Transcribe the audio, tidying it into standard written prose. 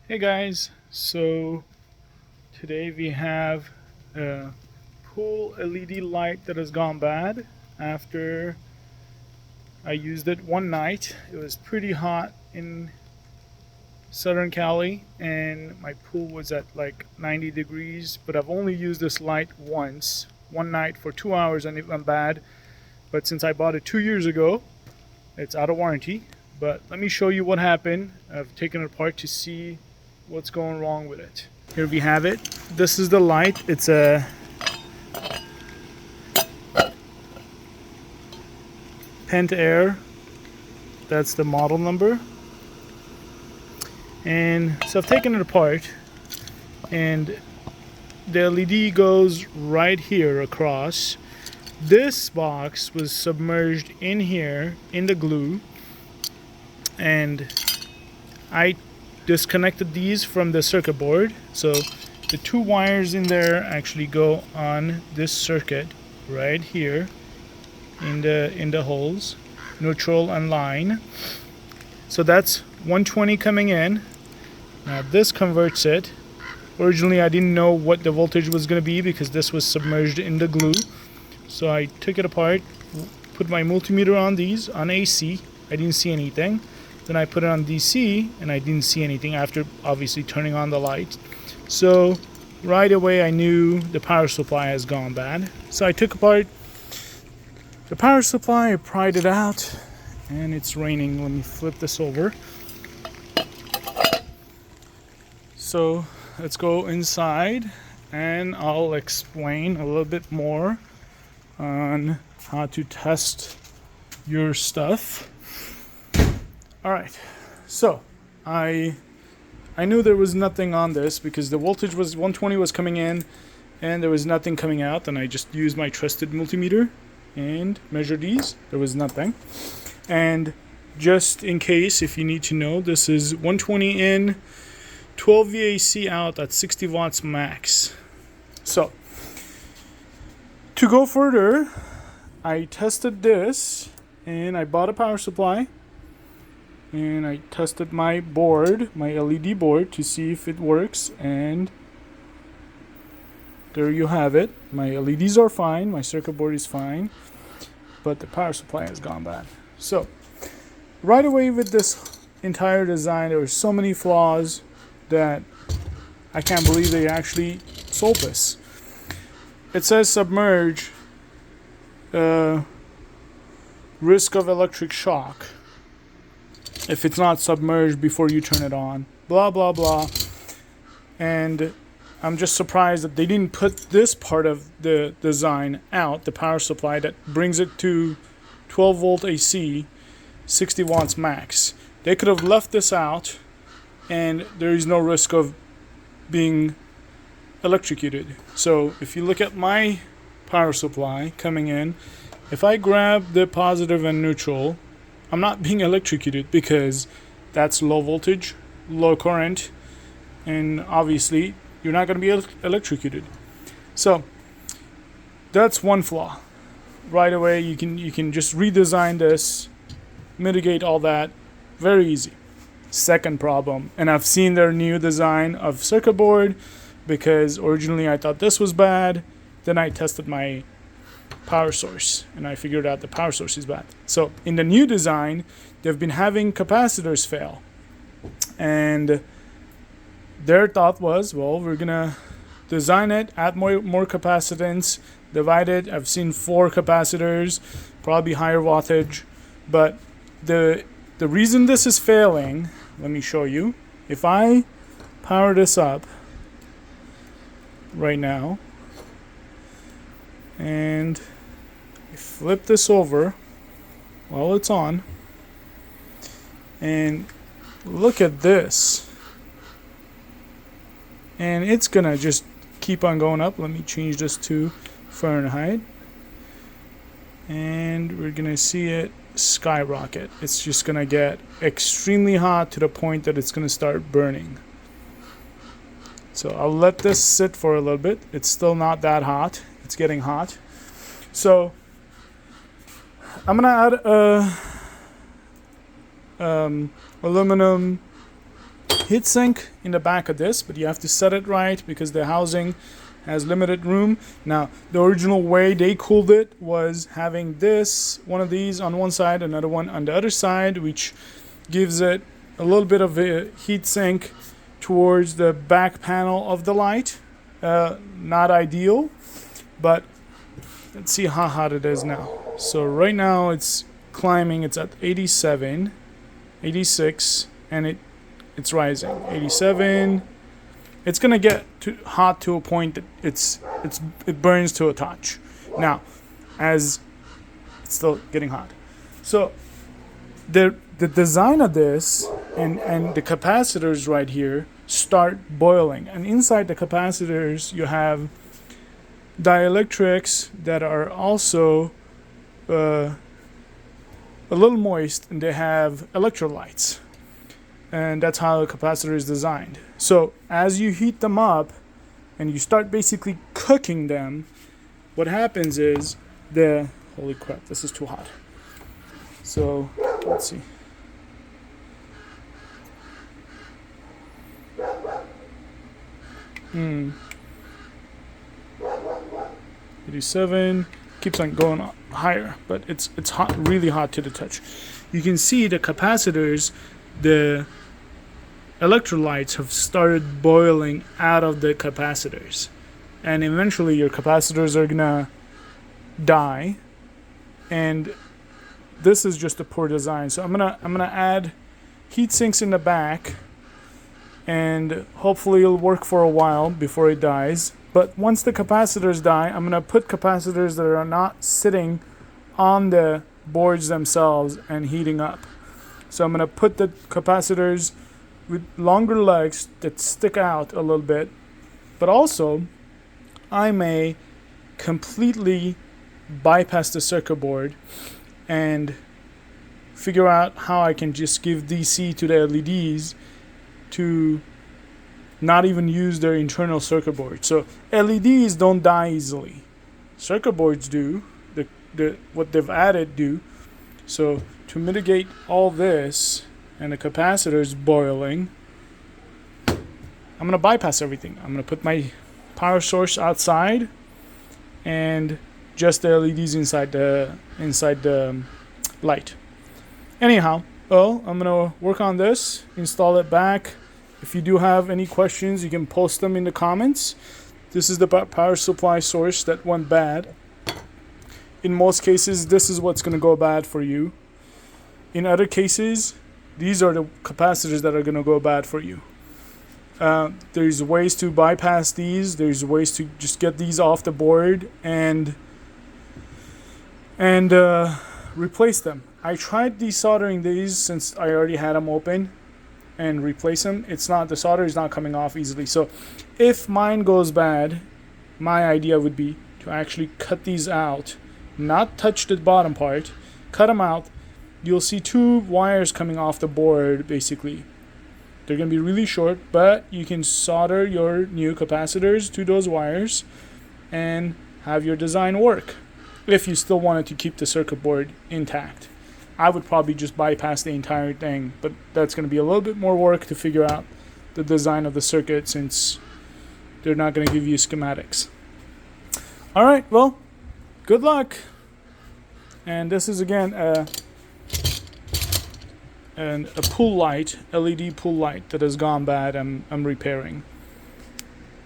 Hey guys, so today we have a pool LED light that has gone bad after I used it one night. It was pretty hot in Southern Cali and my pool was at like 90 degrees, but I've only used this light once, one night for 2 hours and it went bad. But since I bought it 2 years ago, it's out of warranty. But let me show you what happened. I've taken it apart to see what's going wrong with it. Here we have it. This is the light. It's a pentair. That's the model number. And so I've taken it apart and the LED goes right here across. This box was submerged in here in the glue, and I disconnected these from the circuit board. So the two wires in there actually go on this circuit right here in the holes, neutral and line. So that's 120 coming in. Now this converts it. Originally I didn't know what the voltage was going to be because this was submerged in the glue. So I took it apart, put my multimeter on these, on AC. I didn't see anything. Then I put it on DC and I didn't see anything after obviously turning on the light. So right away I knew the power supply has gone bad. So I took apart the power supply, I pried it out, and it's raining. Let me flip this over. So let's go inside and I'll explain a little bit more on how to test your stuff. All right, so I knew there was nothing on this because the voltage was 120 was coming in and there was nothing coming out, and I just used my trusted multimeter and measured these. There was nothing. And just in case, if you need to know, this is 120 in, 12 VAC out at 60 watts max. So to go further, I tested this and I bought a power supply and I tested my board, my LED board, to see if it works, and there you have it. My LEDs are fine, my circuit board is fine, but the power supply has gone bad. So right away with this entire design, there were so many flaws that I can't believe they actually sold this. It says submerge, risk of electric shock if it's not submerged before you turn it on, blah blah blah. And I'm just surprised that they didn't put this part of the design out, the power supply that brings it to 12 volt AC, 60 watts max. They could have left this out and there is no risk of being electrocuted. So if you look at my power supply coming in, if I grab the positive and neutral, I'm not being electrocuted because that's low voltage, low current, and obviously you're not going to be electrocuted. So that's one flaw. Right away you can just redesign this, mitigate all that, very easy. Second problem, and I've seen their new design of circuit board because originally I thought this was bad, then I tested my power source and I figured out the power source is bad. So in the new design, they've been having capacitors fail, and their thought was, well, we're gonna design it, add more capacitance, divide it. I've seen 4 capacitors, probably higher wattage, but the reason this is failing, let me show you. If I power this up right now and I flip this over while it's on and look at this, and it's gonna just keep on going up. Let me change this to Fahrenheit and we're gonna see it skyrocket. It's just gonna get extremely hot to the point that it's gonna start burning. So I'll let this sit for a little bit. It's still not that hot. It's getting hot. So I'm gonna add a aluminum heatsink in the back of this, but you have to set it right because the housing has limited room. Now, the original way they cooled it was having this, one of these on one side, another one on the other side, which gives it a little bit of a heatsink towards the back panel of the light. Not ideal, but let's see how hot it is now. So right now it's climbing, it's at 87, 86, and it's rising. 87. It's gonna get hot to a point that it burns to a touch. Now, as it's still getting hot. So the design of this and the capacitors right here start boiling, and inside the capacitors you have dielectrics that are also a little moist, and they have electrolytes, and that's how a capacitor is designed. So as you heat them up and you start basically cooking them, what happens is holy crap, this is too hot. So let's see. Hmm. 87 keeps on going up higher, but it's hot, really hot to the touch. You can see the capacitors, the electrolytes have started boiling out of the capacitors, and eventually your capacitors are gonna die. And this is just a poor design. So I'm gonna add heat sinks in the back, and hopefully it'll work for a while before it dies. But once the capacitors die, I'm gonna put capacitors that are not sitting on the boards themselves and heating up. So I'm gonna put the capacitors with longer legs that stick out a little bit, but also I may completely bypass the circuit board and figure out how I can just give DC to the LEDs to not even use their internal circuit board. So LEDs don't die easily. Circuit boards do. What they've added do. So to mitigate all this and the capacitors boiling, I'm gonna bypass everything. I'm gonna put my power source outside and just the LEDs inside the light. Anyhow, well, I'm gonna work on this, install it back. If you do have any questions, you can post them in the comments. This is the power supply source that went bad. In most cases, this is what's gonna go bad for you. In other cases, these are the capacitors that are gonna go bad for you. There's ways to bypass these. There's ways to just get these off the board and replace them. I tried desoldering these since I already had them open and replace them. The solder is not coming off easily. So if mine goes bad, my idea would be to actually cut these out, not touch the bottom part, cut them out. You'll see two wires coming off the board basically. They're going to be really short, but you can solder your new capacitors to those wires and have your design work if you still wanted to keep the circuit board intact. I would probably just bypass the entire thing, but that's going to be a little bit more work to figure out the design of the circuit since they're not going to give you schematics. All right, well, good luck. And this is again a pool light, LED pool light that has gone bad. I'm repairing.